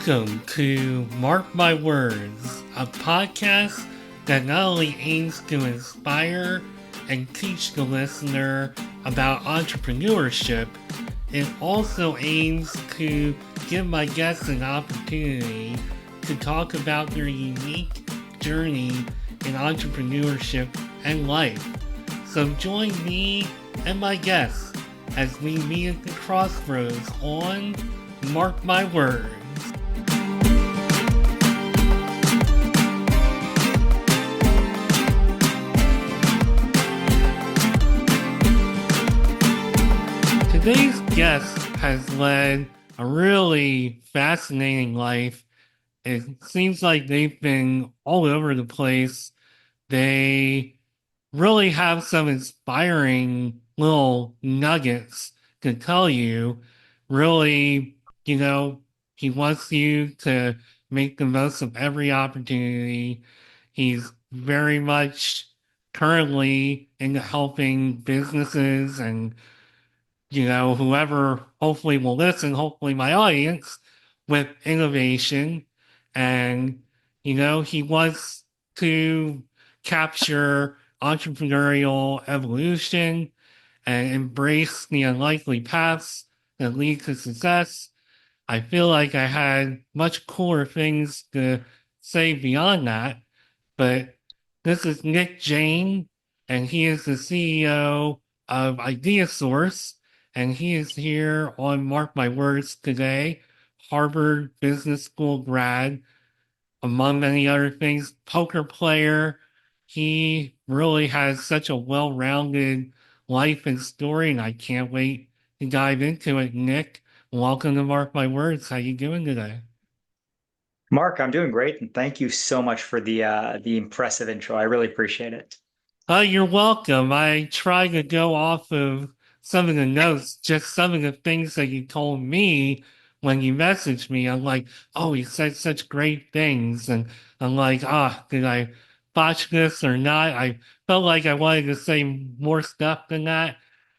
Welcome to Mark My Words, a podcast that not only aims to inspire and teach the listener about entrepreneurship, it also aims to give my guests an opportunity to talk about their unique journey in entrepreneurship and life. So join me and my guests as we meet at the crossroads on Mark My Words. Today's guest has led a really fascinating life. It seems like they've been all over the place. They really have some inspiring little nuggets to tell you. Really, he wants you to make the most of every opportunity. He's very much currently into helping businesses and whoever hopefully will listen, hopefully my audience, with innovation. And, he wants to capture entrepreneurial evolution and embrace the unlikely paths that lead to success. I feel like I had much cooler things to say beyond that, but this is Nick Jain, and he is the CEO of IdeaSource, and he is here on Mark My Words today. Harvard Business School grad, among many other things, poker player. He really has such a well-rounded life and story, and I can't wait to dive into it. Nick, welcome to Mark My Words. How you doing today? Mark, I'm doing great, and thank you so much for the impressive intro. I really appreciate it. You're welcome. I try to go off of some of the notes, just some of the things that you told me when you messaged me. I'm like, oh, he said such great things. And I'm like, did I botch this or not? I felt like I wanted to say more stuff than that.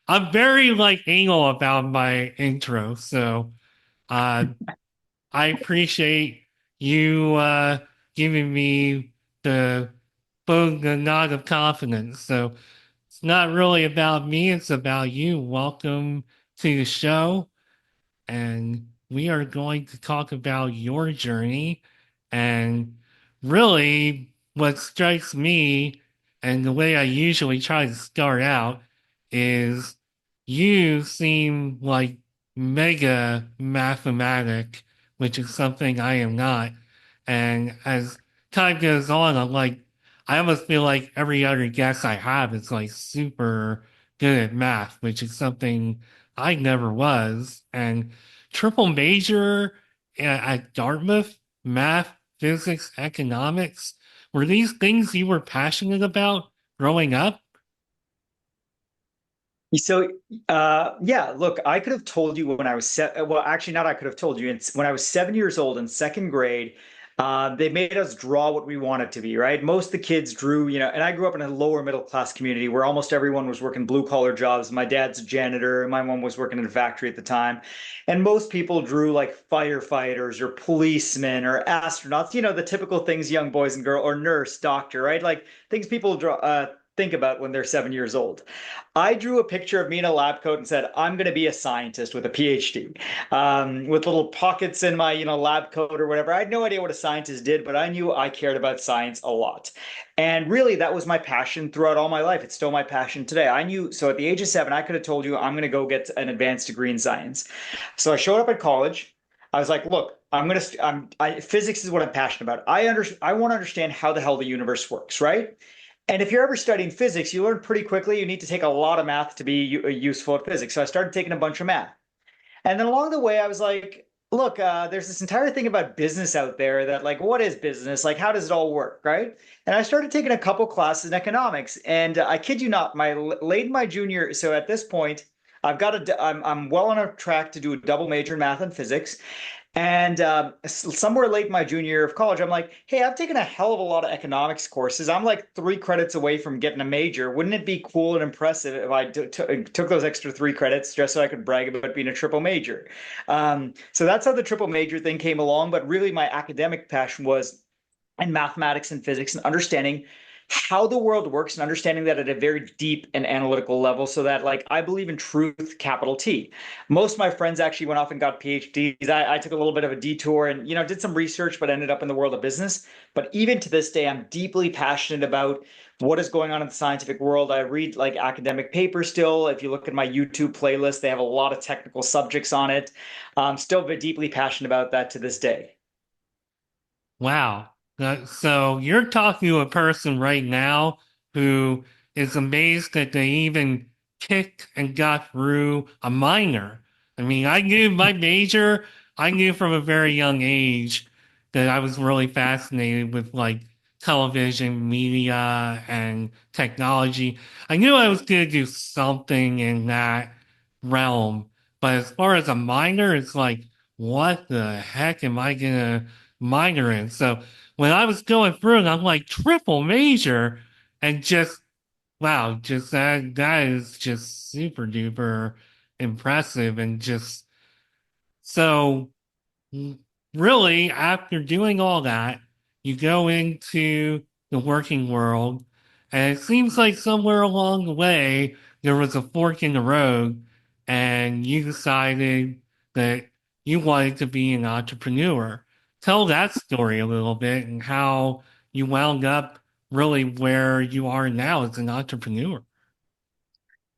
I'm very like anal about my intro. So, uh, I appreciate you giving me the the nod of confidence. So it's not really about me, it's about you. Welcome to the show. And we are going to talk about your journey. And really, what strikes me, and the way I usually try to start out, is you seem like mega mathematic, which is something I am not. And as time goes on, I almost feel like every other guest I have is like super good at math, which is something I never was. And triple major at Dartmouth, math, physics, economics. Were these things you were passionate about growing up? So, yeah, look, I could have told you when I was well, actually, not I could have told you. It's when I was 7 years old in second grade. They made us draw what we wanted to be, right? Most of the kids drew, and I grew up in a lower middle class community where almost everyone was working blue collar jobs. My dad's a janitor, my mom was working in a factory at the time, and most people drew like firefighters or policemen or astronauts, the typical things young boys and girls, or nurse, doctor, right? Like things people draw. Think about when they're 7 years old. I drew a picture of me in a lab coat and said, I'm going to be a scientist with a PhD, with little pockets in my, lab coat or whatever. I had no idea what a scientist did, but I knew I cared about science a lot. And really, that was my passion throughout all my life. It's still my passion today. I knew, so at the age of 7, I could have told you I'm going to go get an advanced degree in science. So I showed up at college. I was like, look, physics is what I'm passionate about. I want to understand how the hell the universe works, right? And if you're ever studying physics, you learn pretty quickly you need to take a lot of math to be useful at physics. So I started taking a bunch of math. And then along the way, I was like, look, there's this entire thing about business out there that, like, what is business? Like, how does it all work? Right. And I started taking a couple classes in economics. And I kid you not, late in my junior. So at this point, I'm well on a track to do a double major in math and physics. And somewhere late in my junior year of college, I'm like, hey, I've taken a hell of a lot of economics courses. I'm like 3 credits away from getting a major. Wouldn't it be cool and impressive if I took those extra 3 credits just so I could brag about being a triple major? So that's how the triple major thing came along. But really, my academic passion was in mathematics and physics and understanding how the world works and understanding that at a very deep and analytical level so that like I believe in truth, capital T. Most of my friends actually went off and got PhDs. I took a little bit of a detour and did some research but ended up in the world of business. But even to this day I'm deeply passionate about what is going on in the scientific world. I read like academic papers still. If you look at my YouTube playlist, they have a lot of technical subjects on it. I'm still deeply passionate about that to this day. Wow. So you're talking to a person right now who is amazed that they even kicked and got through a minor. I mean, I knew my major, I knew from a very young age that I was really fascinated with like television, media, and technology. I knew I was going to do something in that realm. But as far as a minor, it's like, what the heck am I going to minor in? So when I was going through it, I'm like triple major and just wow, just that is just super duper impressive and just so really, after doing all that, you go into the working world, and it seems like somewhere along the way there was a fork in the road, and you decided that you wanted to be an entrepreneur. Tell that story a little bit and how you wound up really where you are now as an entrepreneur.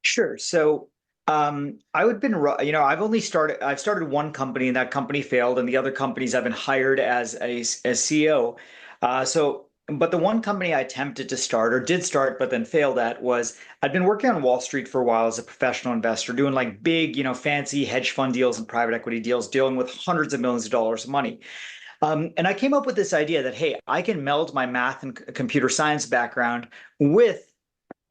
Sure. So, I would been, I've started one company and that company failed, and the other companies I've been hired as CEO. But the one company I attempted to start or did start, but then failed at was I'd been working on Wall Street for a while as a professional investor, doing like big, fancy hedge fund deals and private equity deals, dealing with hundreds of millions of dollars of money. And I came up with this idea that, hey, I can meld my math and computer science background with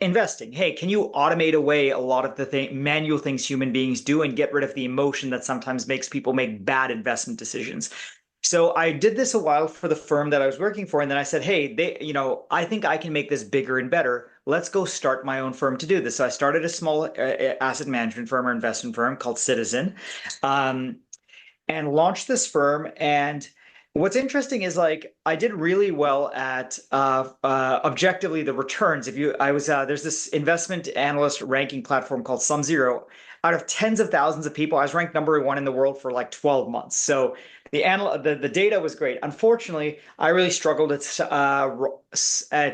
investing. Hey, can you automate away a lot of the manual things human beings do and get rid of the emotion that sometimes makes people make bad investment decisions? So I did this a while for the firm that I was working for, and then I said, "Hey, I think I can make this bigger and better. Let's go start my own firm to do this." So I started a small asset management firm or investment firm called Citizen. Um, and launched this firm. And what's interesting is like I did really well at objectively the returns. If you, I was there's this investment analyst ranking platform called SumZero. Out of tens of thousands of people, I was ranked number one in the world for like 12 months. So the data was great. Unfortunately, I really struggled at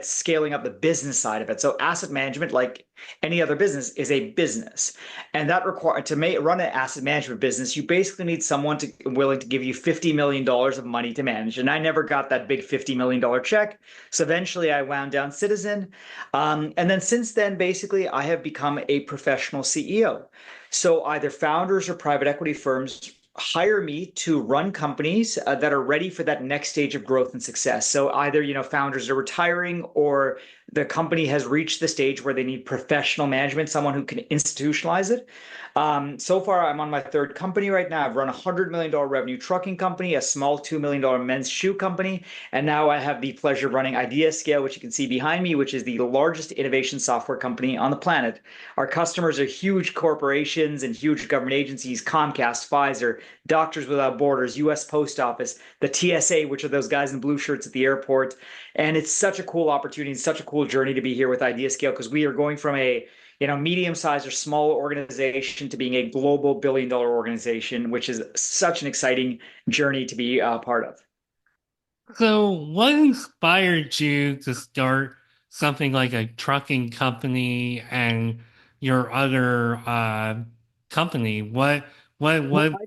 scaling up the business side of it. So asset management, like any other business, is a business. And that required to run an asset management business, you basically need someone willing to give you $50 million of money to manage. And I never got that big $50 million check. So eventually I wound down Citizen. And then since then, basically, I have become a professional CEO. So either founders or private equity firms hire me to run companies that are ready for that next stage of growth and success. So either, founders are retiring or the company has reached the stage where they need professional management, someone who can institutionalize it. So far, I'm on my third company right now. I've run a $100 million revenue trucking company, a small $2 million men's shoe company, and now I have the pleasure of running IdeaScale, which you can see behind me, which is the largest innovation software company on the planet. Our customers are huge corporations and huge government agencies: Comcast, Pfizer, Doctors Without Borders, U.S. Post Office, the TSA, which are those guys in blue shirts at the airport. And it's such a cool opportunity, such a cool journey to be here with IdeaScale because we are going from a medium-sized or small organization to being a global billion-dollar organization, which is such an exciting journey to be a part of. So, what inspired you to start something like a trucking company and your other company? Well, What I got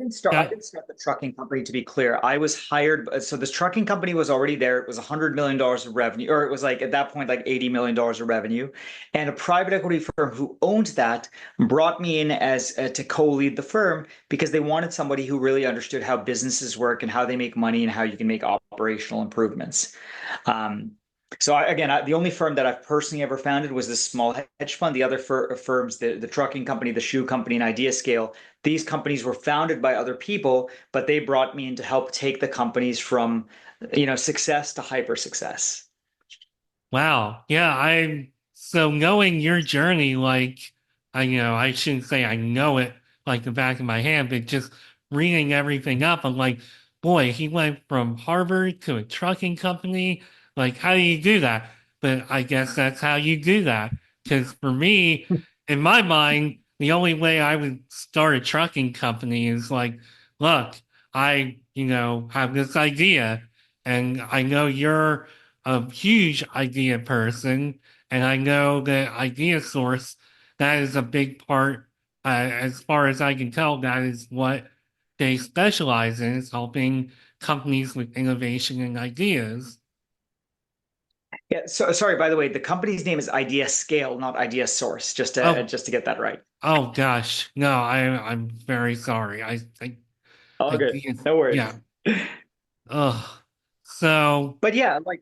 didn't start the trucking company to be clear. I was hired. So this trucking company was already there. It was $100 million of revenue, or it was like at that point, like $80 million of revenue. And a private equity firm who owned that brought me in as to co-lead the firm because they wanted somebody who really understood how businesses work and how they make money and how you can make operational improvements. Um, So the only firm that I've personally ever founded was this small hedge fund. The other firms, the trucking company, the shoe company, and IdeaScale, these companies were founded by other people, but they brought me in to help take the companies from, success to hyper success. Wow. Yeah, so knowing your journey, like I shouldn't say I know it like the back of my hand, but just reading everything up, I'm like, boy, he went from Harvard to a trucking company. Like, how do you do that? But I guess that's how you do that. Because for me, in my mind, the only way I would start a trucking company is like, look, have this idea, and I know you're a huge idea person, and I know that idea source, that is a big part. As far as I can tell, that is what they specialize in, is helping companies with innovation and ideas. Yeah. So sorry, by the way, the company's name is IdeaScale, not IdeaSource, Oh, just to get that right. oh gosh, no, I'm very sorry. I All good. can't. No Yeah. worries. Ugh. So, But yeah, like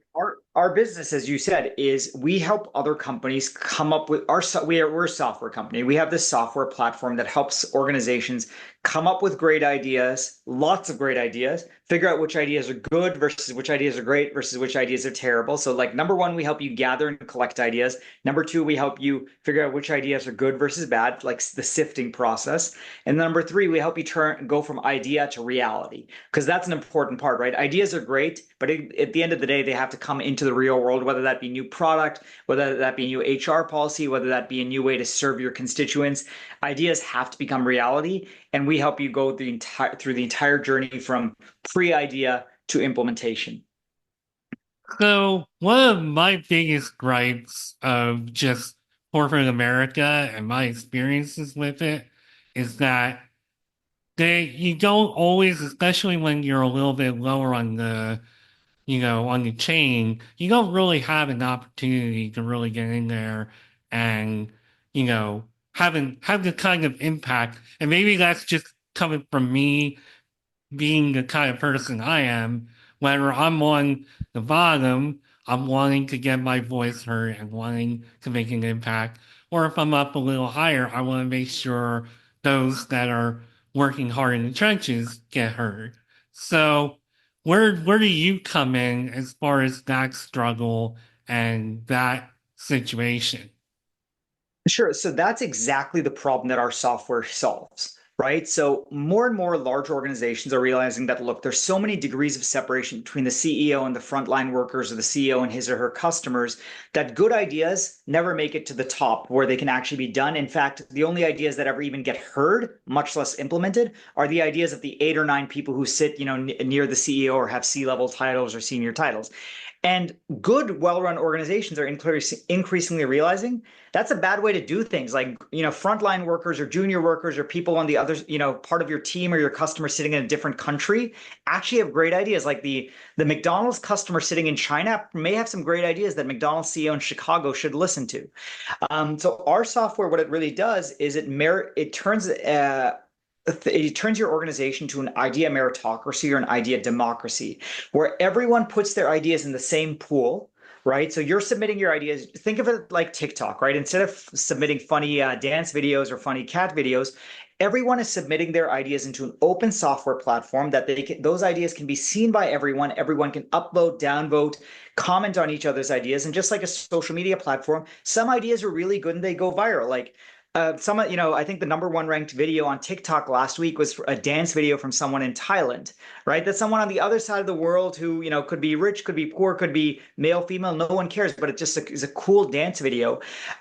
our business, as you said, is we help other companies come up with we're a software company. We have this software platform that helps organizations come up with great ideas, lots of great ideas, figure out which ideas are good versus which ideas are great versus which ideas are terrible. So like number one, we help you gather and collect ideas. Number two, we help you figure out which ideas are good versus bad, like the sifting process. And number three, we help you go from idea to reality, because that's an important part, right? Ideas are great, but at the end of the day, they have to come into the real world, whether that be new product, whether that be a new HR policy, whether that be a new way to serve your constituents. Ideas have to become reality, and we help you go through the entire journey from pre-idea to implementation. so one of my biggest gripes of just corporate America and my experiences with it is that you don't always, especially when you're a little bit lower on the chain, you don't really have an opportunity to really get in there and, you know, have the kind of impact. And maybe that's just coming from me being the kind of person I am, whether I'm on the bottom, I'm wanting to get my voice heard and wanting to make an impact, or if I'm up a little higher, I want to make sure those that are working hard in the trenches get heard. So, where do you come in as far as that struggle and that situation? Sure. So that's exactly the problem that our software solves, right? So more and more large organizations are realizing that, look, there's so many degrees of separation between the CEO and the frontline workers, or the CEO and his or her customers, that good ideas never make it to the top where they can actually be done. In fact, the only ideas that ever even get heard, much less implemented, are the ideas of the 8 or 9 people who sit, near the CEO or have C-level titles or senior titles. And good, well-run organizations are increasingly realizing that's a bad way to do things. Like, frontline workers or junior workers or people on the other, part of your team or your customer sitting in a different country actually have great ideas. Like the McDonald's customer sitting in China may have some great ideas that McDonald's CEO in Chicago should listen to. So our software, what it really does is it turns your organization to an idea meritocracy or an idea democracy, where everyone puts their ideas in the same pool, right? So you're submitting your ideas. Think of it like TikTok, right? Instead of submitting funny dance videos or funny cat videos, everyone is submitting their ideas into an open software platform that those ideas can be seen by everyone. Everyone can upvote, downvote, comment on each other's ideas. And just like a social media platform, some ideas are really good and they go viral. Like I think the number one ranked video on TikTok last week was a dance video from someone in Thailand, right? That's someone on the other side of the world who, could be rich, could be poor, could be male, female, no one cares, but it just is a cool dance video.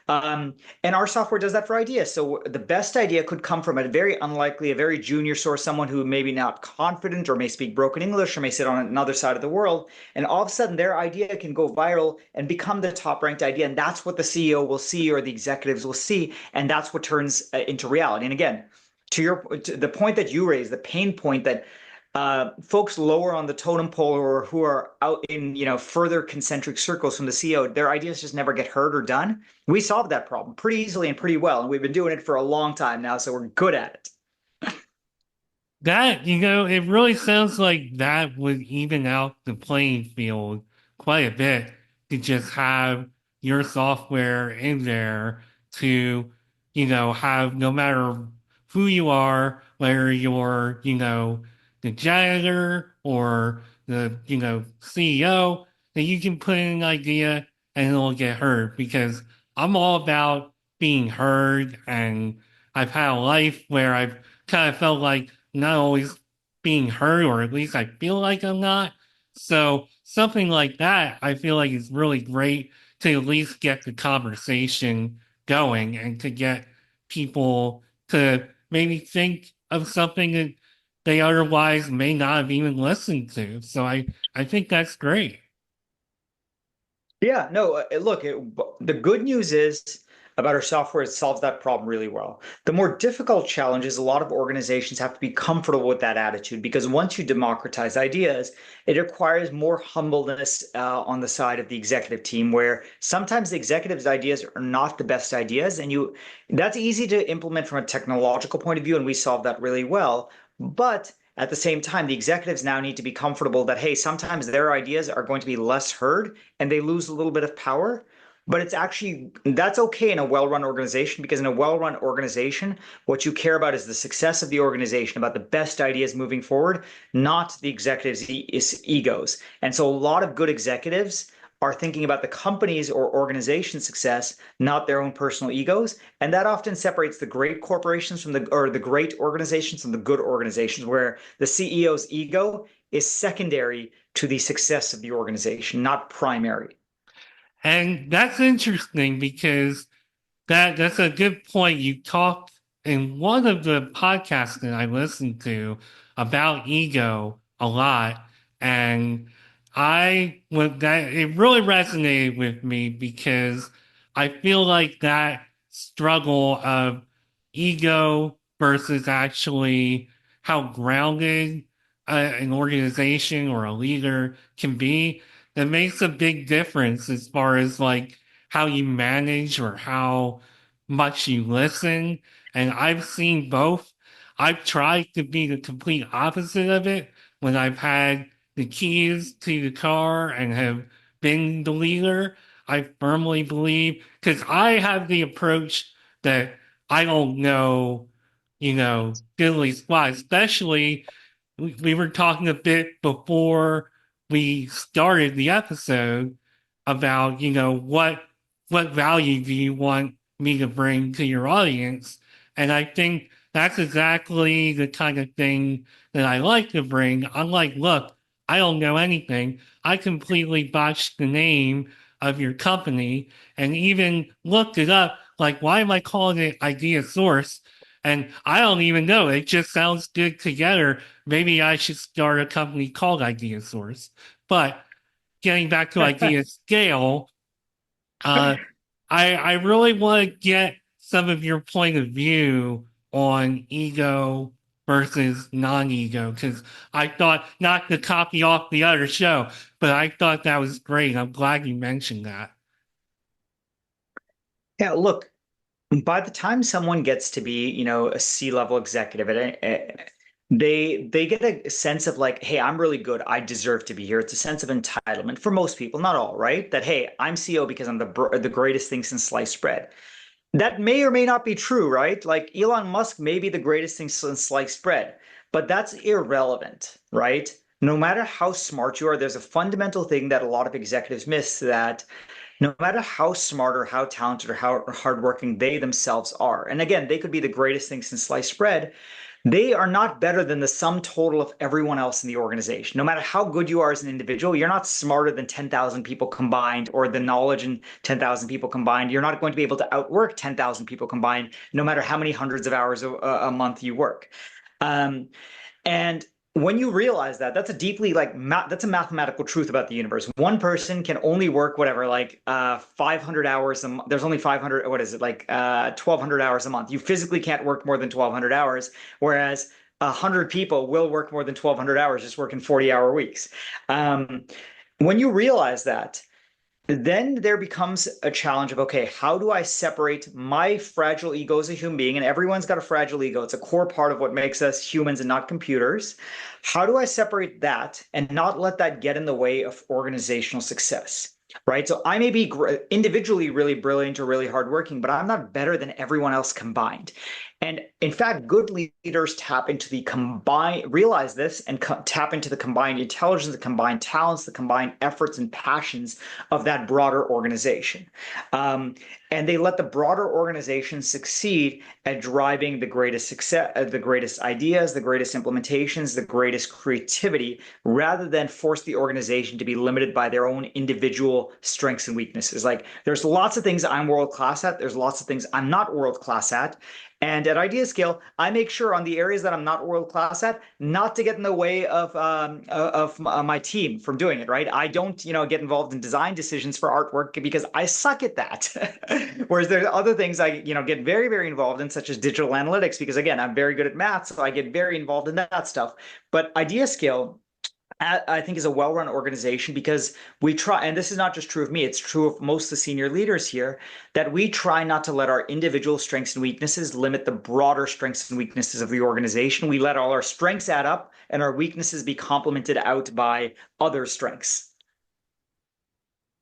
Um, and our software does that for ideas. So the best idea could come from a very unlikely, a very junior source, someone who maybe not confident or may speak broken English or may sit on another side of the world. And all of a sudden their idea can go viral and become the top ranked idea. And that's what the CEO will see or the executives will see. And that's what turns into reality. And again, to the point that you raised, the pain point that folks lower on the totem pole or who are out in further concentric circles from the CEO, their ideas just never get heard or done. We solved that problem pretty easily and pretty well, and we've been doing it for a long time now, so we're good at it. It really sounds like that would even out the playing field quite a bit. to just have your software in there to, have no matter who you are, whether you're, the janitor or the, CEO, that you can put in an idea and it'll get heard because I'm all about being heard, and I've had a life where I've kind of felt like not always being heard, or at least I feel like I'm not. So something like that, I feel like is really great to at least get the conversation going and to get people to maybe think of something that they otherwise may not have even listened to. So I think that's great. Yeah, no, look, the good news is about our software, it solves that problem really well. The more difficult challenge is a lot of organizations have to be comfortable with that attitude because once you democratize ideas, it requires more humbleness on the side of the executive team, where sometimes the executive's ideas are not the best ideas, and that's easy to implement from a technological point of view, and we solve that really well. But at the same time, the executives now need to be comfortable that, hey, sometimes their ideas are going to be less heard and they lose a little bit of power. But that's okay in a well run organization because in a well run organization, what you care about is the success of the organization, about the best ideas moving forward, not the executives' egos. And so a lot of good executives are thinking about the company's or organization's success, not their own personal egos. And that often separates the great corporations or the great organizations from the good organizations, where the CEO's ego is secondary to the success of the organization, not primary. And that's interesting because that's a good point. You talked in one of the podcasts that I listened to about ego a lot, and it really resonated with me because I feel like that struggle of ego versus actually how grounded an organization or a leader can be, that makes a big difference as far as like how you manage or how much you listen. And I've seen both. I've tried to be the complete opposite of it when I've had the keys to the car and have been the leader. I firmly believe, because I have the approach that I don't know, diddly squat, especially we were talking a bit before we started the episode about, what value do you want me to bring to your audience? And I think that's exactly the kind of thing that I like to bring. I'm like, look, I don't know anything. I completely botched the name of your company and even looked it up. Like, why am I calling it Idea Source? And I don't even know. It just sounds good together. Maybe I should start a company called IdeaSource. But getting back to IdeaScale, uh, I really want to get some of your point of view on ego versus non-ego, because I thought, not to copy off the other show, but I thought that was great. I'm glad you mentioned that. Yeah, look, by the time someone gets to be, a C-level executive, they get a sense of like, hey, I'm really good. I deserve to be here. It's a sense of entitlement for most people, not all, right? That hey, I'm CEO because I'm the greatest thing since sliced bread. That may or may not be true, right? Like Elon Musk may be the greatest thing since sliced bread, but that's irrelevant, right? No matter how smart you are, there's a fundamental thing that a lot of executives miss, that no matter how smart or how talented or how hardworking they themselves are. And again, they could be the greatest thing since sliced bread. They are not better than the sum total of everyone else in the organization. No matter how good you are as an individual, you're not smarter than 10,000 people combined, or the knowledge in 10,000 people combined. You're not going to be able to outwork 10,000 people combined, no matter how many hundreds of hours a month you work. Um, and when you realize that, that's a deeply that's a mathematical truth about the universe. One person can only work whatever, like 500 hours a month. There's only 500, what is it, like 1,200 hours a month. You physically can't work more than 1,200 hours, whereas 100 people will work more than 1,200 hours, just working 40-hour weeks. Um, when you realize that, then there becomes a challenge of, okay, how do I separate my fragile ego as a human being? And everyone's got a fragile ego. It's a core part of what makes us humans and not computers. How do I separate that and not let that get in the way of organizational success? right? So I may be individually really brilliant or really hardworking, but I'm not better than everyone else combined. And in fact, good leaders tap into the combined, realize this and tap into the combined intelligence, the combined talents, the combined efforts and passions of that broader organization. Um, and they let the broader organization succeed at driving the greatest success, the greatest ideas, the greatest implementations, the greatest creativity, rather than force the organization to be limited by their own individual strengths and weaknesses. Like there's lots of things I'm world class at, there's lots of things I'm not world class at. And at IdeaScale, I make sure on the areas that I'm not world class at, not to get in the way of my team from doing it. Right? I don't, get involved in design decisions for artwork because I suck at that. Whereas there's other things I, get very, very involved in, such as digital analytics, because again, I'm very good at math, so I get very involved in that stuff. But IdeaScale, I think, is a well-run organization because we try, and this is not just true of me, it's true of most of the senior leaders here, that we try not to let our individual strengths and weaknesses limit the broader strengths and weaknesses of the organization. We let all our strengths add up and our weaknesses be complemented out by other strengths.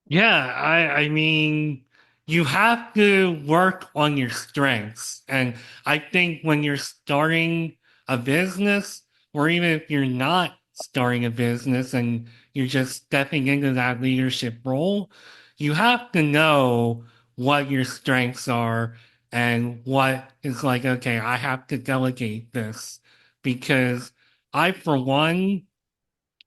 Yeah, I mean, you have to work on your strengths. And I think when you're starting a business, or even if you're not starting a business and you're just stepping into that leadership role, you have to know what your strengths are and what is like, okay, I have to delegate this because I, for one,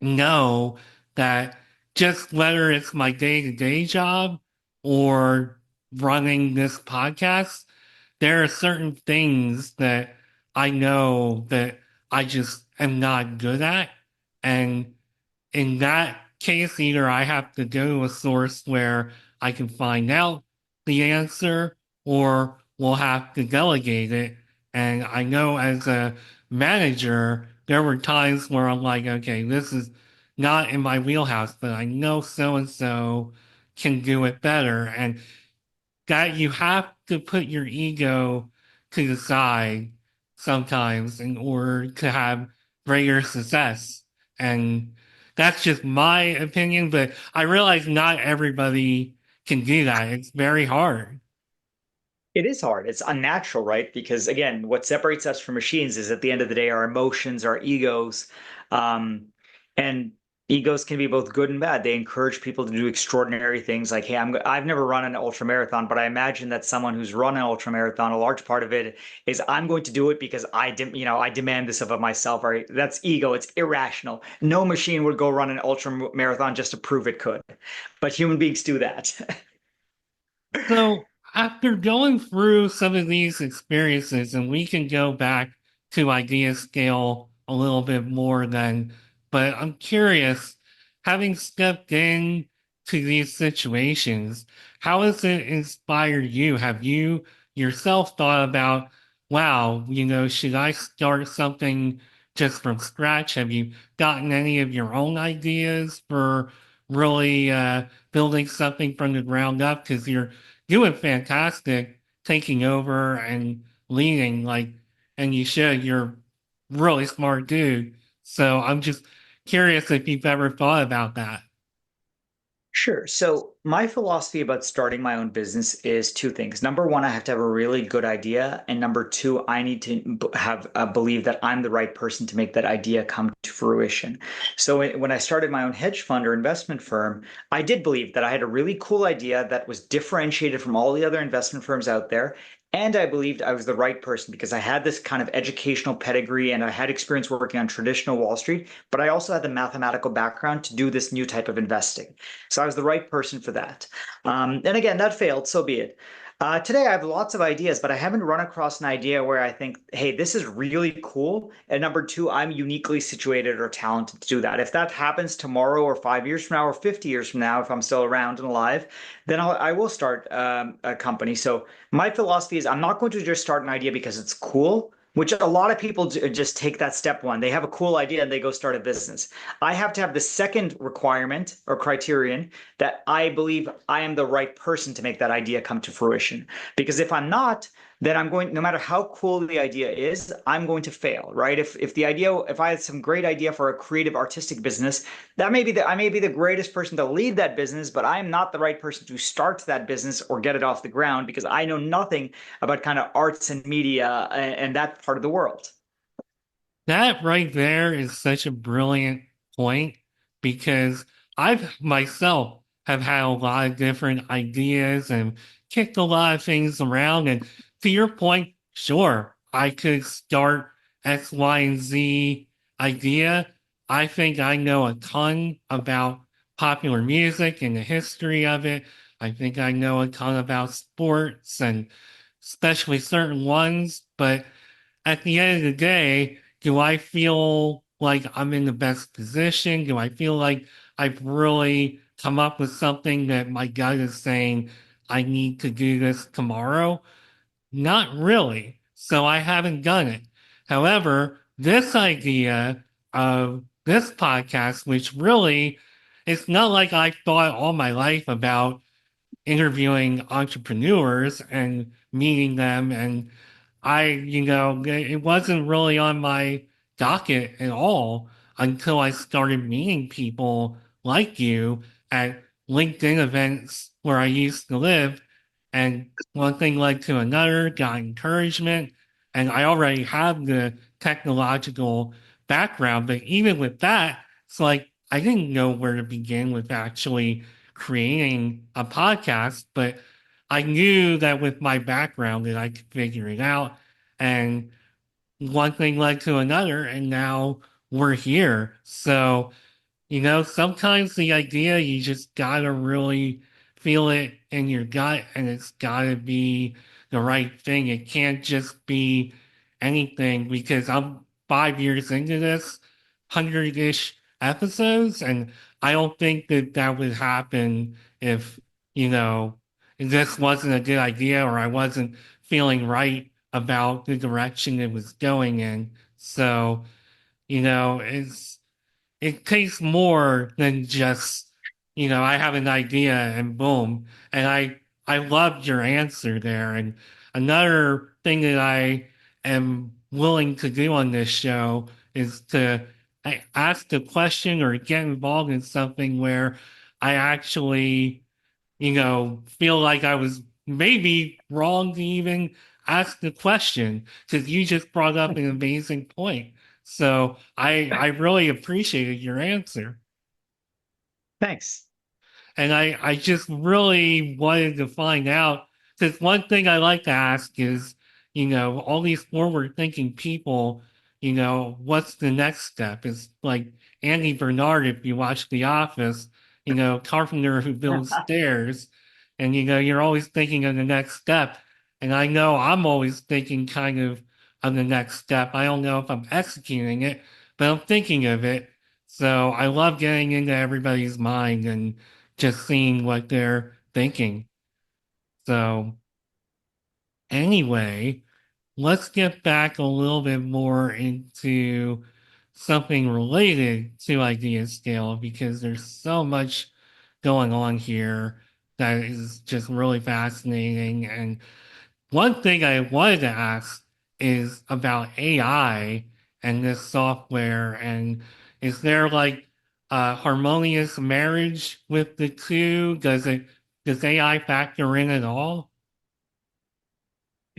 know that just whether it's my day-to-day job or running this podcast, there are certain things that I know that I just am not good at. And in that case, either I have to go to a source where I can find out the answer, or we'll have to delegate it. And I know as a manager, there were times where I'm like, okay, this is not in my wheelhouse, but I know so and so can do it better. And that you have to put your ego to the side sometimes in order to have greater success. And that's just my opinion, but I realize not everybody can do that. It's very hard. It is hard. It's unnatural, right? Because again, what separates us from machines is at the end of the day, our emotions, our egos. Um, and egos can be both good and bad. They encourage people to do extraordinary things like, hey, I've never run an ultra marathon, but I imagine that someone who's run an ultra marathon, a large part of it is I'm going to do it because I demand this of myself. Right? That's ego. It's irrational. No machine would go run an ultra marathon just to prove it could, but human beings do that. So after going through some of these experiences, and we can go back to idea scale a little bit more then, but I'm curious, having stepped in to these situations, how has it inspired you? Have you yourself thought about, wow, should I start something just from scratch? Have you gotten any of your own ideas for really building something from the ground up? Because you're doing fantastic taking over and leading, like, and you should. You're a really smart dude. So I'm just curious if you've ever thought about that. Sure. So my philosophy about starting my own business is two things. Number one, I have to have a really good idea, and number two, I need to have believe that I'm the right person to make that idea come to fruition. So when I started my own hedge fund or investment firm, I did believe that I had a really cool idea that was differentiated from all the other investment firms out there. And I believed I was the right person because I had this kind of educational pedigree and I had experience working on traditional Wall Street, but I also had the mathematical background to do this new type of investing. So I was the right person for that. And again, that failed, so be it. Today, I have lots of ideas, but I haven't run across an idea where I think, hey, this is really cool. And number two, I'm uniquely situated or talented to do that. If that happens tomorrow or 5 years from now or 50 years from now, if I'm still around and alive, then I will start a company. So my philosophy is I'm not going to just start an idea because it's cool, which a lot of people just take that step one. They have a cool idea and they go start a business. I have to have the second requirement or criterion that I believe I am the right person to make that idea come to fruition. Because if I'm not, then I'm going, no matter how cool the idea is, I'm going to fail, right? If the idea, if I had some great idea for a creative artistic business, that may be I may be the greatest person to lead that business, but I am not the right person to start that business or get it off the ground because I know nothing about kind of arts and media and that part of the world. That right there is such a brilliant point because I've myself have had a lot of different ideas and kicked a lot of things around. And to your point, sure, I could start X, Y, and Z idea. I think I know a ton about popular music and the history of it. I think I know a ton about sports and especially certain ones, but at the end of the day, do I feel like I'm in the best position? Do I feel like I've really come up with something that my gut is saying I need to do this tomorrow? Not really. So I haven't done it. However, this idea of this podcast, which really, it's not like I thought all my life about interviewing entrepreneurs and meeting them. And it wasn't really on my docket at all until I started meeting people like you at LinkedIn events where I used to live. And one thing led to another, got encouragement. And I already have the technological background. But even with that, it's like I didn't know where to begin with actually creating a podcast, but I knew that with my background that I could figure it out. And one thing led to another, and now we're here. So sometimes the idea, you just gotta really feel it in your gut and it's gotta be the right thing. It can't just be anything because I'm 5 years into this, 100-ish episodes, and I don't think that that would happen if, you know, this wasn't a good idea or I wasn't feeling right about the direction it was going in. So, it takes more than just, I have an idea and boom. And I loved your answer there. And another thing that I am willing to do on this show is to ask a question or get involved in something where I actually, feel like I was maybe wrong to even ask the question because you just brought up an amazing point. So I really appreciated your answer. Thanks. And I just really wanted to find out because one thing I like to ask is, all these forward thinking people, what's the next step? It's like Andy Bernard, if you watch The Office, carpenter who builds stairs, and you're always thinking of the next step. And I know I'm always thinking kind of the next step. I don't know if I'm executing it, but I'm thinking of it. So I love getting into everybody's mind and just seeing what they're thinking. So, anyway, let's get back a little bit more into something related to idea scale because there's so much going on here that is just really fascinating. And one thing I wanted to ask is about AI and this software. And is there like a harmonious marriage with the two? Does AI factor in at all?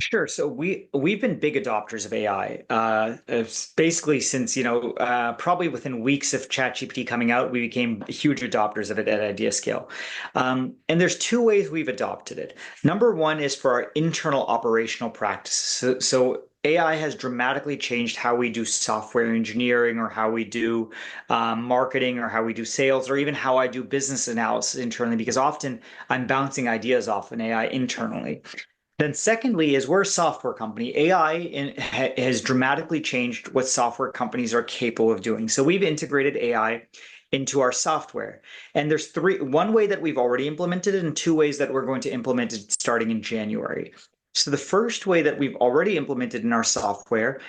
Sure. So we've been big adopters of AI. It's basically since probably within weeks of ChatGPT coming out, we became huge adopters of it at IdeaScale. And there's two ways we've adopted it. Number one is for our internal operational practices. So AI has dramatically changed how we do software engineering or how we do marketing or how we do sales or even how I do business analysis internally, because often I'm bouncing ideas off an AI internally. Then, secondly, is we're a software company. has dramatically changed what software companies are capable of doing. So we've integrated AI into our software. And there's one way that we've already implemented it, and two ways that we're going to implement it starting in January. So the first way that we've already implemented in our software,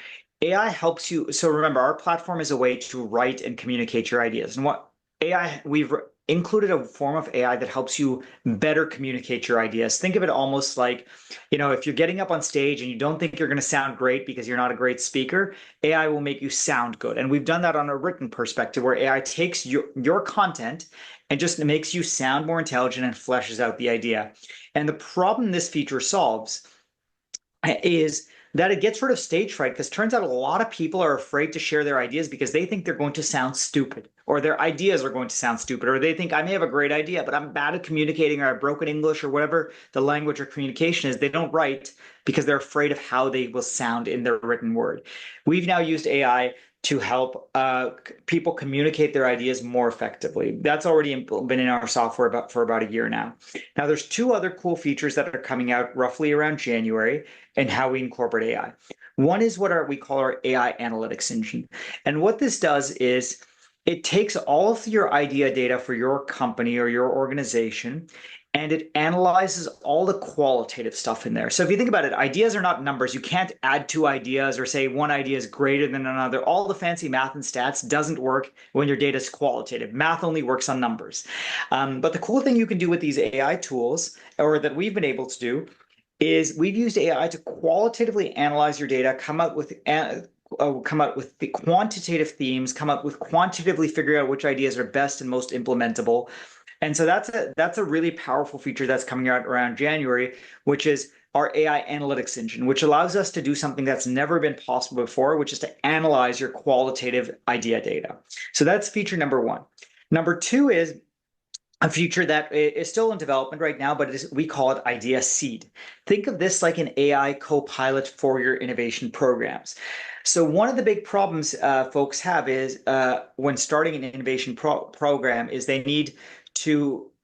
AI helps you. So remember, our platform is a way to write and communicate your ideas. And what AI we've included a form of AI that helps you better communicate your ideas. Think of it almost like, if you're getting up on stage and you don't think you're going to sound great because you're not a great speaker, AI will make you sound good. And we've done that on a written perspective where AI takes your content and just makes you sound more intelligent and fleshes out the idea. And the problem this feature solves is that it gets rid of stage fright because turns out a lot of people are afraid to share their ideas because they think they're going to sound stupid or their ideas are going to sound stupid or they think I may have a great idea but I'm bad at communicating or I've broken English or whatever the language or communication is. They don't write because they're afraid of how they will sound in their written word. We've now used AI to help people communicate their ideas more effectively. That's already been in our software for about a year now. Now, there's two other cool features that are coming out roughly around January and how we incorporate AI. One is what we call our AI analytics engine. And what this does is it takes all of your idea data for your company or your organization and it analyzes all the qualitative stuff in there. So if you think about it, ideas are not numbers. You can't add two ideas or say one idea is greater than another. All the fancy math and stats doesn't work when your data is qualitative. Math only works on numbers. But the cool thing you can do with these AI tools, or that we've been able to do, is we've used AI to qualitatively analyze your data, come out with the quantitative themes, come up with quantitatively figure out which ideas are best and most implementable. And so that's a really powerful feature that's coming out around January, which is our AI analytics engine, which allows us to do something that's never been possible before, which is to analyze your qualitative idea data. So that's feature number one. Number two is a feature that is still in development right now, but we call it Idea Seed. Think of this like an AI co-pilot for your innovation programs. So one of the big problems folks have is when starting an innovation program is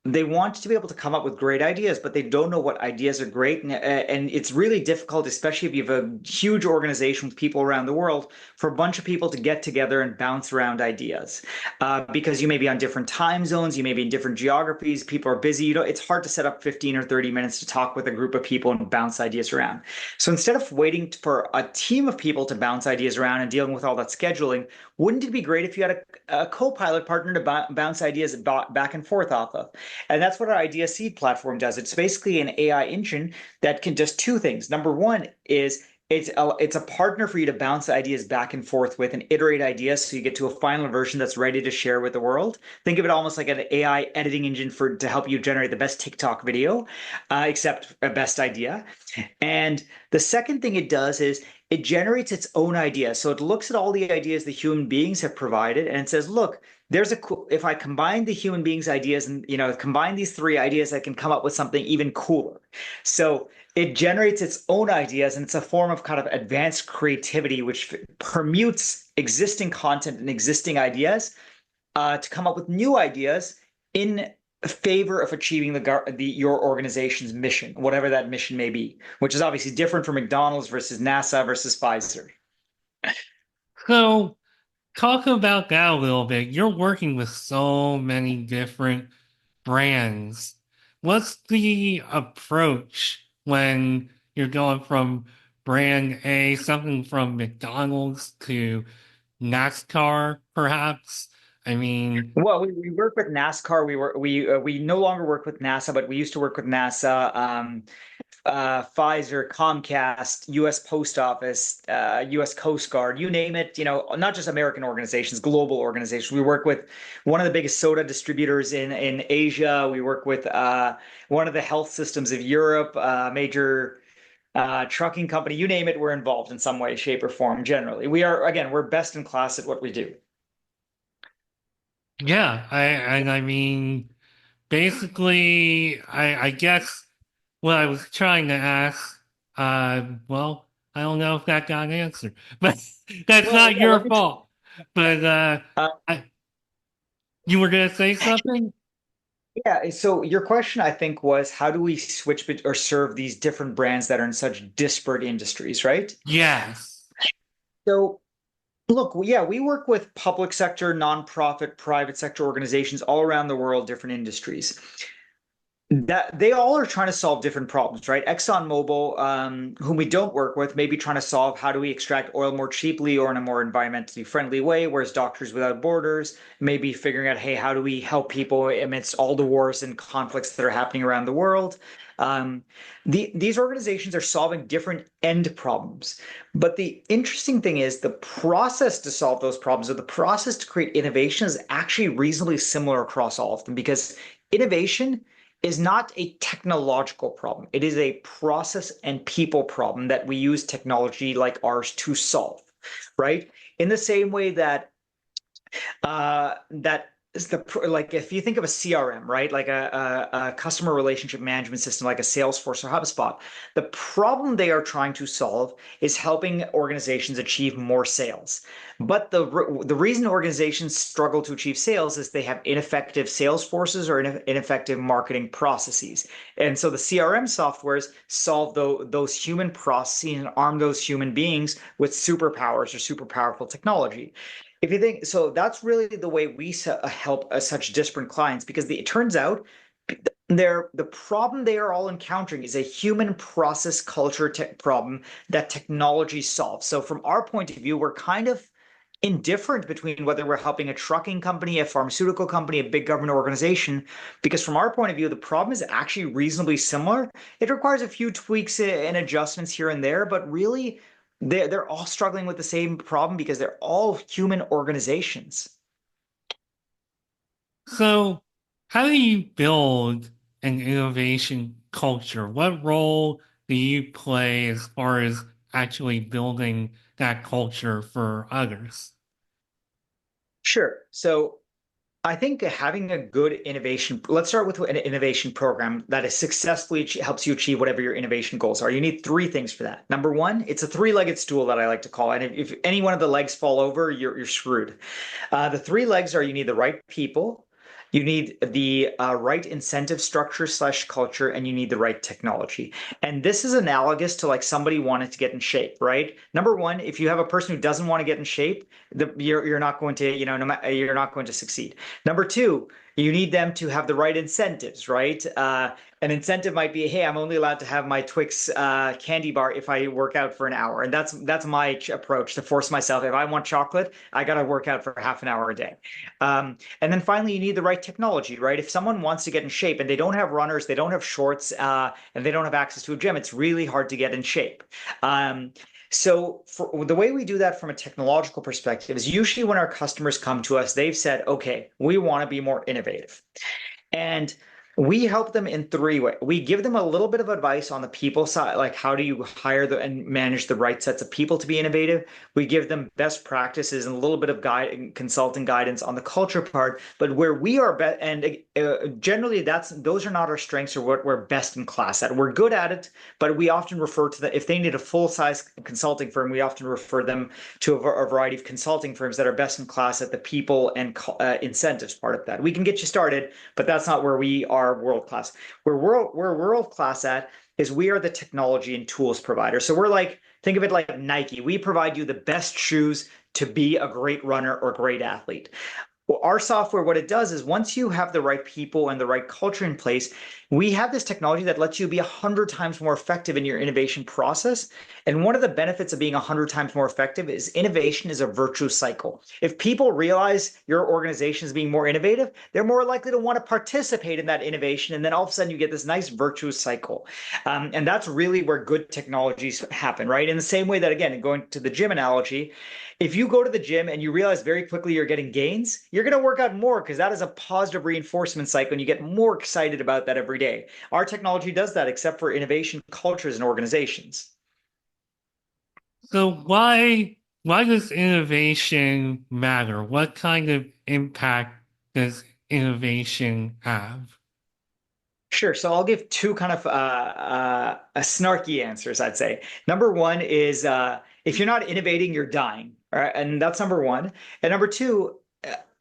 they want to be able to come up with great ideas, but they don't know what ideas are great. And it's really difficult, especially if you have a huge organization with people around the world, for a bunch of people to get together and bounce around ideas. Because you may be on different time zones, you may be in different geographies, people are busy. It's hard to set up 15 or 30 minutes to talk with a group of people and bounce ideas around. So instead of waiting for a team of people to bounce ideas around and dealing with all that scheduling, wouldn't it be great if you had a co-pilot partner to bounce ideas back and forth off of? And that's what our Idea Seed platform does. It's basically an AI engine that can do two things. Number one is it's a partner for you to bounce ideas back and forth with and iterate ideas so you get to a final version that's ready to share with the world. Think of it almost like an AI editing engine to help you generate the best TikTok video, except a best idea. And the second thing it does is it generates its own ideas. So it looks at all the ideas the human beings have provided and it says, look, if I combine the human beings' ideas and combine these three ideas, I can come up with something even cooler. So it generates its own ideas, and it's a form of kind of advanced creativity, which permutes existing content and existing ideas to come up with new ideas in favor of achieving your organization's mission, whatever that mission may be, which is obviously different from McDonald's versus NASA versus Pfizer. So, talk about that a little bit. You're working with so many different brands. What's the approach when you're going from brand A, something from McDonald's to NASCAR, perhaps? I mean, Well, we work with NASCAR. We no longer work with NASA, but we used to work with NASA, Pfizer, Comcast, U.S. Post Office, U.S. Coast Guard, you name it. Not just American organizations, global organizations. We work with one of the biggest soda distributors in Asia. We work with one of the health systems of Europe, major trucking company. You name it, we're involved in some way, shape, or form. Generally, we're best in class at what we do. yeah, I mean, basically, I guess what I was trying to ask, well, I don't know if that got answered, but that's Well, not yeah. your fault. But Uh, you were gonna say something? Yeah, so your question, I think, was how do we switch or serve these different brands that are in such disparate industries, right? Yes. So, look, yeah, we work with public sector, nonprofit, private sector organizations all around the world, different industries. That they all are trying to solve different problems, right? ExxonMobil, whom we don't work with, may be trying to solve how do we extract oil more cheaply or in a more environmentally friendly way, whereas Doctors Without Borders may be figuring out, hey, how do we help people amidst all the wars and conflicts that are happening around the world? Um, these organizations are solving different end problems. But the interesting thing is the process to solve those problems or the process to create innovation is actually reasonably similar across all of them because innovation is not a technological problem. It is a process and people problem that we use technology like ours to solve, right? In the same way that that is the like if you think of a CRM, right? Like a customer relationship management system like a Salesforce or HubSpot, the problem they are trying to solve is helping organizations achieve more sales. But the reason organizations struggle to achieve sales is they have ineffective sales forces or ineffective marketing processes. And so the CRM softwares solve those human processes and arm those human beings with superpowers or super powerful technology. If you think so, that's really the way we help such disparate clients because it turns out the problem they are all encountering is a human process culture problem that technology solves. So from our point of view, we're kind of indifferent between whether we're helping a trucking company, a pharmaceutical company, a big government organization, because from our point of view, the problem is actually reasonably similar. It requires a few tweaks and adjustments here and there, but really they're all struggling with the same problem because they're all human organizations. So, how do you build an innovation culture? What role do you play as far as actually building that culture for others? Sure. So I think having a good innovation, let's start with an innovation program that is successfully helps you achieve whatever your innovation goals are. You need three things for that. Number one, it's a three-legged stool that I like to call it. And if any one of the legs fall over, you're screwed. The three legs are you need the right people, you need the right incentive structure slash culture, and you need the right technology. And this is analogous to like somebody wanted to get in shape, right? Number one, if you have a person who doesn't want to get in shape, you're not going to, you're not going to succeed. Number two, you need them to have the right incentives, right? An incentive might be, hey, I'm only allowed to have my Twix candy bar if I work out for an hour, and that's my approach to force myself. If I want chocolate, I got to work out for half an hour a day. And then finally, you need the right technology, right? If someone wants to get in shape and they don't have runners, they don't have shorts, and they don't have access to a gym, it's really hard to get in shape. So for the way we do that from a technological perspective is usually when our customers come to us, they've said, okay, we want to be more innovative. And we help them in three ways. We give them a little bit of advice on the people side, like how do you hire and manage the right sets of people to be innovative. We give them best practices and a little bit of consulting guidance on the culture part. But where we are and generally those are not our strengths or what we're best in class at. We're good at it, but we often refer to if they need a full size consulting firm, we often refer them to a variety of consulting firms that are best in class at the people and incentives part of that. We can get you started, but that's not where we are world class. We're world class at is we are the technology and tools provider. So we're like, think of it like Nike. We provide you the best shoes to be a great runner or great athlete. Well, our software, what it does is once you have the right people and the right culture in place, we have this technology that lets you be 100 times more effective in your innovation process. And one of the benefits of being 100 times more effective is innovation is a virtuous cycle. If people realize your organization is being more innovative, they're more likely to want to participate in that innovation. And then all of a sudden you get this nice virtuous cycle. And that's really where good technologies happen, right? In the same way that, again, going to the gym analogy, if you go to the gym and you realize very quickly you're getting gains, you're going to work out more because that is a positive reinforcement cycle and you get more excited about that every day. Our technology does that, except for innovation cultures and organizations. So, why does innovation matter? What kind of impact does innovation have? Sure. So I'll give two kind of a snarky answers, I'd say. Number one is if you're not innovating, you're dying. All right. And that's number one. And number two,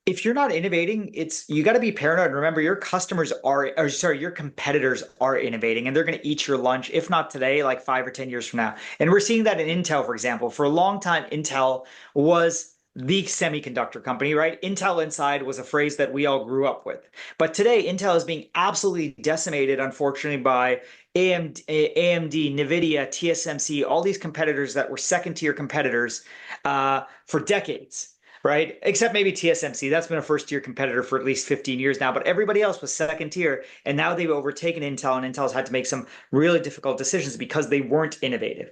if you're not innovating, it's you got to be paranoid. Remember, your customers are, or sorry, your competitors are innovating and they're going to eat your lunch, if not today, like 5 or 10 years from now. And we're seeing that in Intel, for example. For a long time, Intel was the semiconductor company, right? Intel Inside was a phrase that we all grew up with. But today, Intel is being absolutely decimated, unfortunately, by AMD, NVIDIA, TSMC, all these competitors that were second tier competitors for decades. Right. Except maybe TSMC. That's been a first tier competitor for at least 15 years now. But everybody else was second tier. And now they've overtaken Intel, and Intel's had to make some really difficult decisions because they weren't innovative.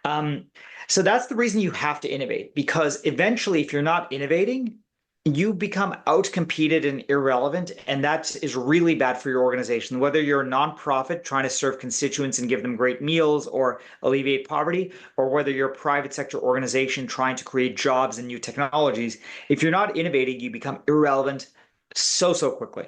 Um, so that's the reason you have to innovate, because eventually, if you're not innovating, you become outcompeted and irrelevant, and that is really bad for your organization. Whether you're a nonprofit trying to serve constituents and give them great meals or alleviate poverty, or whether you're a private sector organization trying to create jobs and new technologies, if you're not innovating, you become irrelevant so quickly.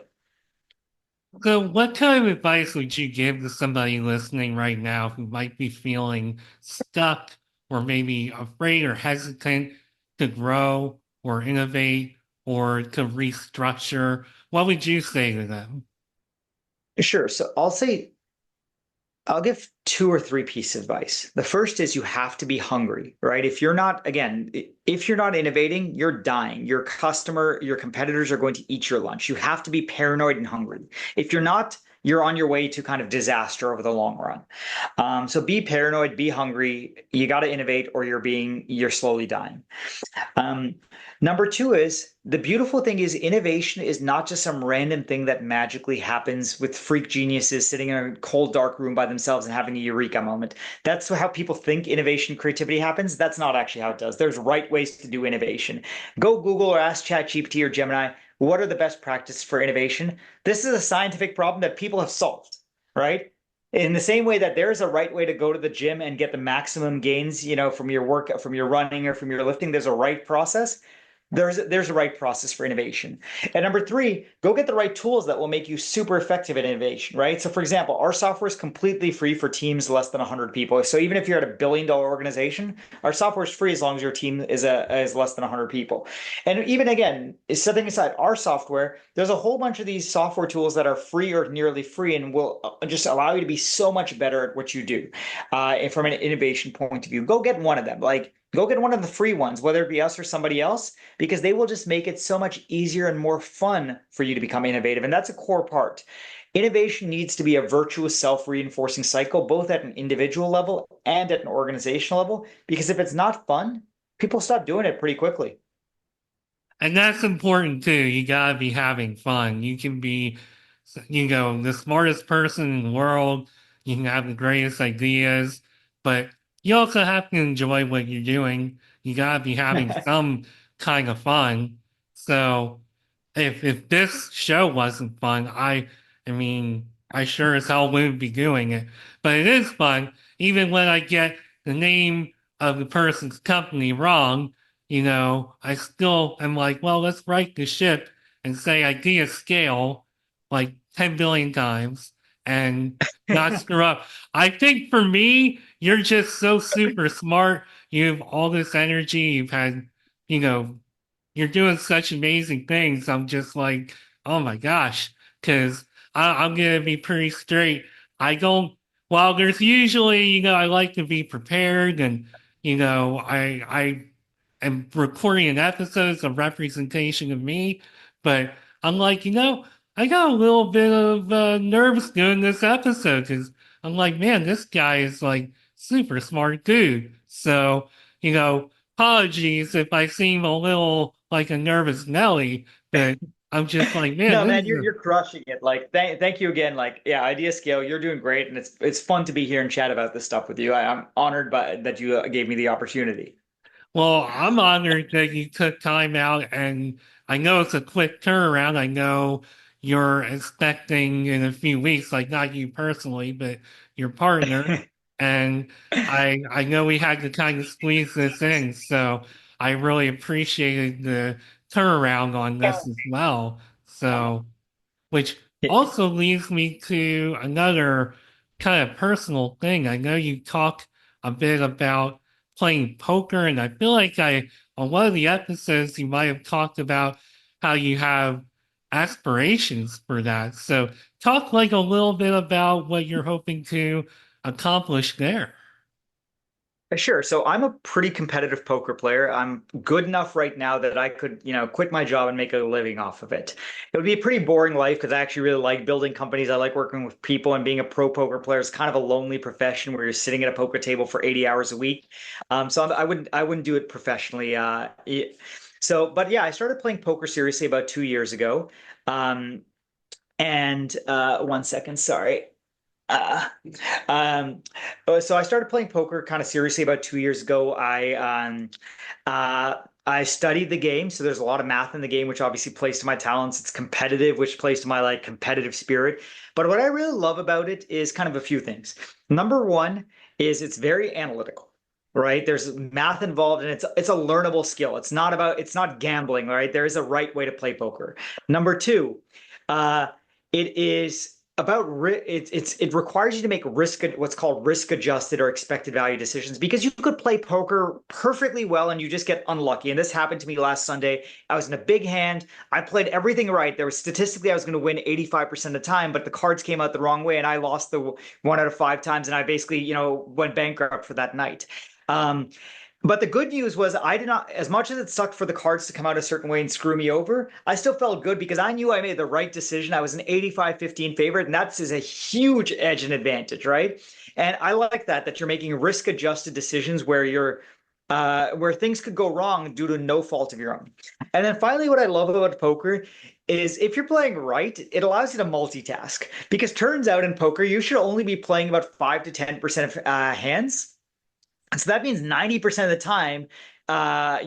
So, what kind of advice would you give to somebody listening right now who might be feeling stuck or maybe afraid or hesitant to grow or innovate or to restructure? What would you say to them? Sure. So I'll give two or three pieces of advice. The first is you have to be hungry, right? If you're not, again, if you're not innovating, you're dying. Your competitors are going to eat your lunch. You have to be paranoid and hungry. If you're not, you're on your way to kind of disaster over the long run. So be paranoid, be hungry. You got to innovate, or you're slowly dying. Um, Number two is the beautiful thing is innovation is not just some random thing that magically happens with freak geniuses sitting in a cold, dark room by themselves and having a eureka moment. That's how people think innovation, creativity happens. That's not actually how it does. There's right ways to do innovation. Go Google or ask ChatGPT or Gemini, what are the best practices for innovation? This is a scientific problem that people have solved, right? In the same way that there's a right way to go to the gym and get the maximum gains, from your work, from your running or from your lifting, there's a right process. There's a right process for innovation. And number three, go get the right tools that will make you super effective at innovation, right? So for example, our software is completely free for teams less than 100 people. So even if you're at $1 billion organization, our software is free as long as your team is less than 100 people. And even again, setting aside our software, there's a whole bunch of these software tools that are free or nearly free and will just allow you to be so much better at what you do. And from an innovation point of view, go get one of them. Like go get one of the free ones, whether it be us or somebody else, because they will just make it so much easier and more fun for you to become innovative. And that's a core part. Innovation needs to be a virtuous self-reinforcing cycle, both at an individual level and at an organizational level, because if it's not fun, people stop doing it pretty quickly. And that's important too. You gotta be having fun. You can be, the smartest person in the world. You can have the greatest ideas, but you also have to enjoy what you're doing. You gotta be having some kind of fun. So if this show wasn't fun, I mean, I sure as hell wouldn't be doing it. But it is fun, even when I get the name of the person's company wrong. I still am like, well, let's write the ship and say IdeaScale like 10 billion times and not screw up. I think for me, you're just so super smart. You have all this energy. You've had, you know, you're doing such amazing things. I'm just like, oh my gosh, because I'm gonna be pretty straight. I don't. While there's usually, I like to be prepared, and I am recording an episode, it's a representation of me, but I'm like, I got a little bit of nerves doing this episode because I'm like, man, this guy is like super smart dude. So, you know, apologies if I seem a little like a nervous Nelly, but I'm just like, man, No, this man, is you're crushing it. Like, thank you again. Like, yeah, Idea Scale, you're doing great, and it's fun to be here and chat about this stuff with you. I'm honored by that you gave me the opportunity. well, I'm honored that you took time out, and I know it's a quick turnaround. I know you're expecting in a few weeks, like not you personally, but your partner. And I know we had to kind of squeeze this in, so I really appreciated the turnaround on this as well. So which also leads me to another kind of personal thing. I know you talk a bit about playing poker, and I feel like on one of the episodes you might have talked about how you have aspirations for that. So talk like a little bit about what you're hoping to accomplish there. Sure. So I'm a pretty competitive poker player. I'm good enough right now that I could, quit my job and make a living off of it. It would be a pretty boring life because I actually really like building companies. I like working with people, and being a pro poker player is kind of a lonely profession where you're sitting at a poker table for 80 hours a week. I wouldn't do it professionally. But yeah, I started playing poker seriously about 2 years ago. Um, and one second, sorry. Uh, um, so I started playing poker kind of seriously about 2 years ago. I studied the game, so there's a lot of math in the game, which obviously plays to my talents. It's competitive, which plays to my like competitive spirit. But what I really love about it is kind of a few things. Number one is it's very analytical, right? There's math involved, and it's a learnable skill. It's not gambling, right? There is a right way to play poker. Number two, uh, it is about it requires you to make what's called risk adjusted or expected value decisions, because you could play poker perfectly well and you just get unlucky. And this happened to me last Sunday. I was in a big hand. I played everything right. There was statistically I was going to win 85% of the time, but the cards came out the wrong way and I lost the 1 out of 5 times, and I basically, went bankrupt for that night. Um, but the good news was I did not, as much as it sucked for the cards to come out a certain way and screw me over, I still felt good because I knew I made the right decision. I was an 85-15 favorite, and that's is a huge edge and advantage, right? And I like that you're making risk adjusted decisions where things could go wrong due to no fault of your own. And then finally, what I love about poker is if you're playing right, it allows you to multitask, because turns out in poker, you should only be playing about 5 to 10% of hands. So that means 90% of the time,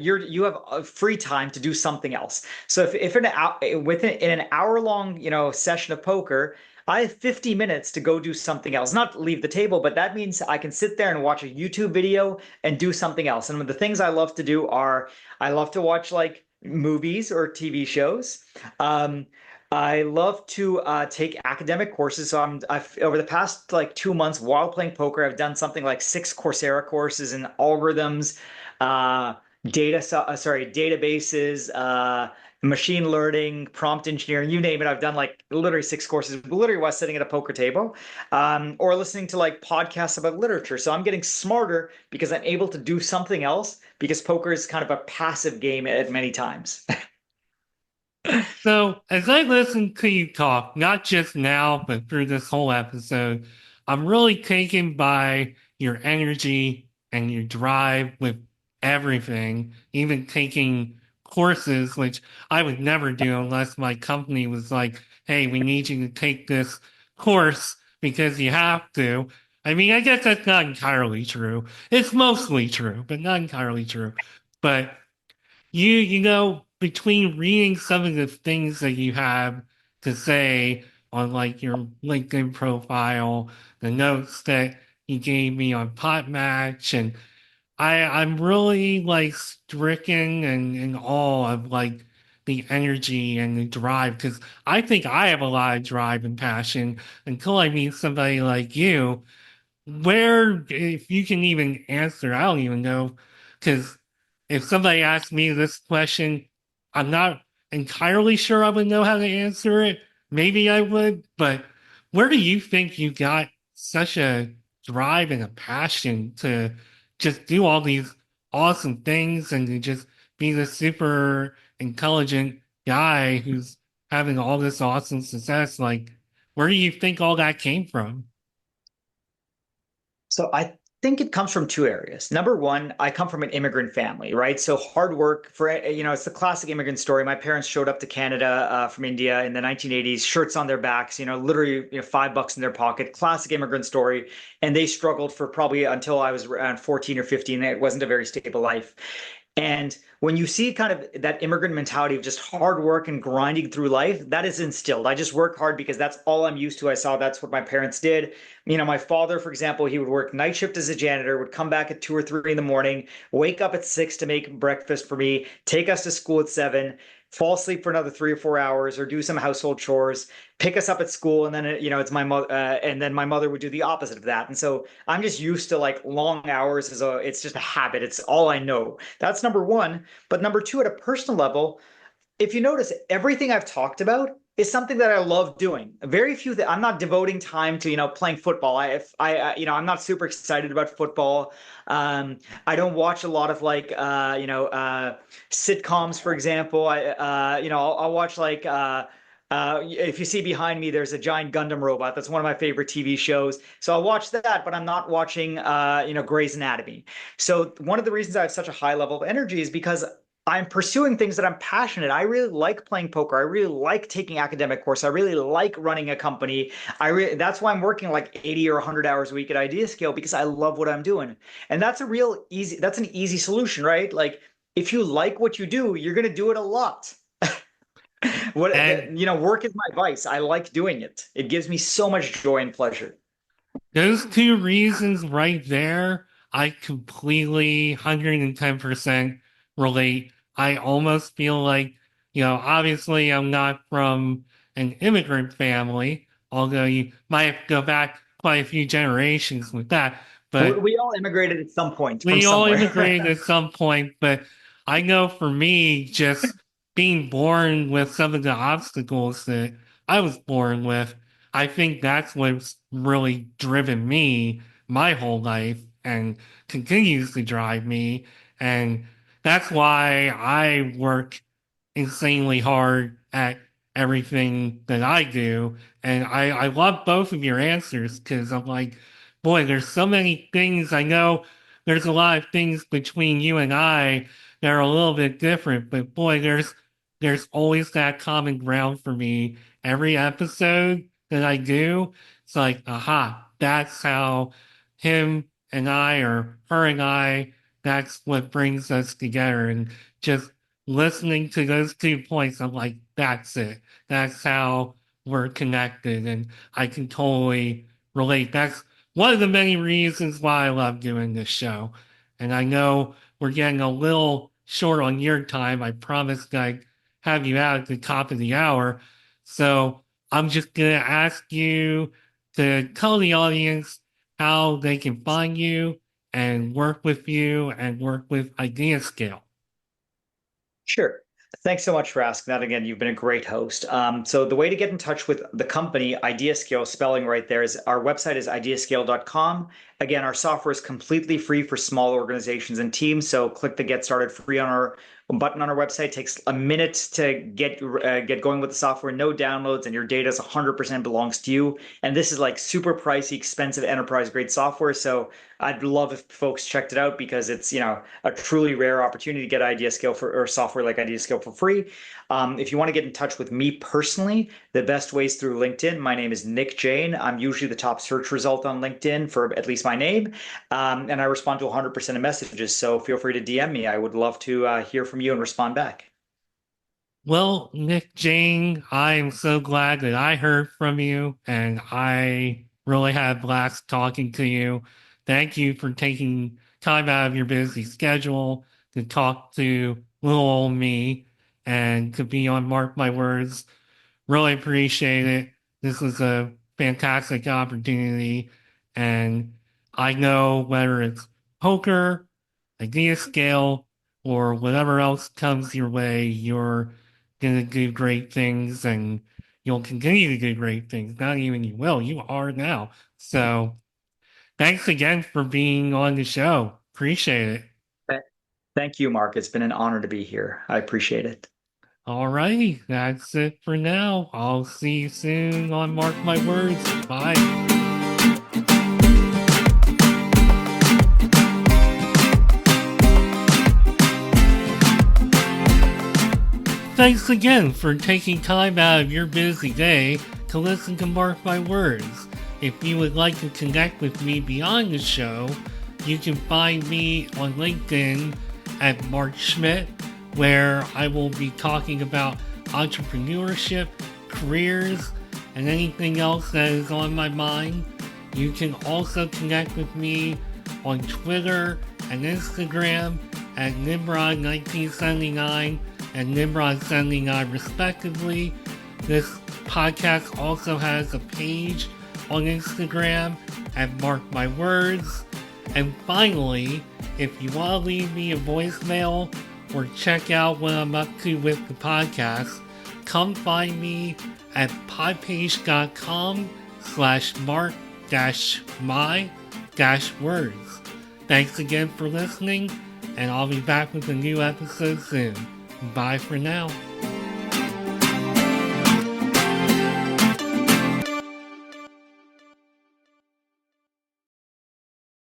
you have free time to do something else. So if in an hour long, session of poker, I have 50 minutes to go do something else, not leave the table, but that means I can sit there and watch a YouTube video and do something else. And the things I love to do are I love to watch like movies or TV shows. Um, I love to take academic courses. So I've over the past like 2 months while playing poker, I've done something like 6 Coursera courses in algorithms, uh, databases, machine learning, prompt engineering, you name it. I've done like literally 6 courses, literally while sitting at a poker table, or listening to like podcasts about literature. So I'm getting smarter because I'm able to do something else, because poker is kind of a passive game at many times. So, as I listen to you talk, not just now, but through this whole episode, I'm really taken by your energy and your drive with everything, even taking courses, which I would never do unless my company was like, hey, we need you to take this course because you have to. I mean, I guess that's not entirely true. It's mostly true, but not entirely true. But between reading some of the things that you have to say on like your LinkedIn profile, the notes that you gave me on Potmatch, and I'm really like stricken and in awe of like the energy and the drive, because I think I have a lot of drive and passion until I meet somebody like you where, if you can even answer, I don't even know. Because if somebody asked me this question, I'm not entirely sure I would know how to answer it. Maybe I would, but where do you think you got such a drive and a passion to just do all these awesome things and to just be this super intelligent guy who's having all this awesome success? Like, where do you think all that came from? So I think it comes from two areas. Number one, I come from an immigrant family, right? So hard work it's the classic immigrant story. My parents showed up to Canada from India in the 1980s, shirts on their backs, literally, $5 in their pocket, classic immigrant story. And they struggled for probably until I was around 14 or 15. It wasn't a very stable life. And when you see kind of that immigrant mentality of just hard work and grinding through life, that is instilled. I just work hard because that's all I'm used to. I saw that's what my parents did. My father, for example, he would work night shift as a janitor, would come back at 2 or 3 in the morning, wake up at 6 to make breakfast for me, take us to school at 7, fall asleep for another 3 or 4 hours, or do some household chores, pick us up at school, and then it's my mother, and then my mother would do the opposite of that. And so I'm just used to like long hours it's just a habit. It's all I know. That's number one. But number two, at a personal level, if you notice, everything I've talked about is something that I love doing. Very few that I'm not devoting time to, playing football. If I'm not super excited about football. Um, I don't watch a lot of like, sitcoms, for example. I'll watch like, if you see behind me, there's a giant Gundam robot. That's one of my favorite TV shows. So I'll watch that, but I'm not watching, Grey's Anatomy. So one of the reasons I have such a high level of energy is because I'm pursuing things that I'm passionate. I really like playing poker. I really like taking academic course. I really like running a company. That's why I'm working like 80 or 100 hours a week at IdeaScale because I love what I'm doing. And that's an easy solution, right? Like if you like what you do, you're going to do it a lot. And Work is my vice. I like doing it. It gives me so much joy and pleasure. those two reasons right there, I completely 110% relate. I almost feel like, obviously I'm not from an immigrant family, although you might have to go back quite a few generations with that. We, But we all immigrated at some point from we all somewhere. immigrated at some point, but I know for me, just being born with some of the obstacles that I was born with, I think that's what's really driven me my whole life and continues to drive me. And that's why I work insanely hard at everything that I do. And I love both of your answers because I'm like, boy, there's so many things. I know there's a lot of things between you and I that are a little bit different, but boy, there's always that common ground for me. Every episode that I do, it's like, aha, that's how him and I or her and I, that's what brings us together. And just listening to those 2 points, I'm like, that's it. That's how we're connected. And I can totally relate. That's one of the many reasons why I love doing this show. And I know we're getting a little short on your time. I promised I'd have you out at the top of the hour. So I'm just going to ask you to tell the audience how they can find you and work with you and work with IdeaScale. Sure. Thanks so much for asking that again. You've been a great host. So the way to get in touch with the company, IdeaScale, spelling right there, is our website is ideascale.com. Again, our software is completely free for small organizations and teams. So click the Get Started Free on our button on our website. It takes a minute to get going with the software. No downloads, and your data is 100% belongs to you. And this is like super pricey, expensive enterprise grade software. So I'd love if folks checked it out because it's a truly rare opportunity to get IdeaScale for or software like IdeaScale for free. If you want to get in touch with me personally, the best way is through LinkedIn. My name is Nick Jain. I'm usually the top search result on LinkedIn for at least my name, and I respond to 100% of messages. So feel free to DM me. I would love to hear from you and respond back. Well, Nick Jain, I am so glad that I heard from you, and I really had a blast talking to you. Thank you for taking time out of your busy schedule to talk to little old me and to be on Mark My Words. Really appreciate it. This was a fantastic opportunity, and I know whether it's poker, idea scale, or whatever else comes your way, you're gonna do great things, and you'll continue to do great things. Not even you will, you are now. So thanks again for being on the show. Appreciate it. Thank you, Mark. It's been an honor to be here. I appreciate it. All righty, that's it for now. I'll see you soon on Mark My Words. Bye. Thanks again for taking time out of your busy day to listen to Mark My Words. If you would like to connect with me beyond the show, you can find me on LinkedIn at Mark Schmidt, where I will be talking about entrepreneurship, careers, and anything else that is on my mind. You can also connect with me on Twitter and Instagram at Nimrod1979 and Nimrod79 respectively. This podcast also has a page on Instagram at Mark My Words. And finally, if you want to leave me a voicemail or check out what I'm up to with the podcast, come find me at podpage.com/mark-my-words. Thanks again for listening, and I'll be back with a new episode soon. Bye for now.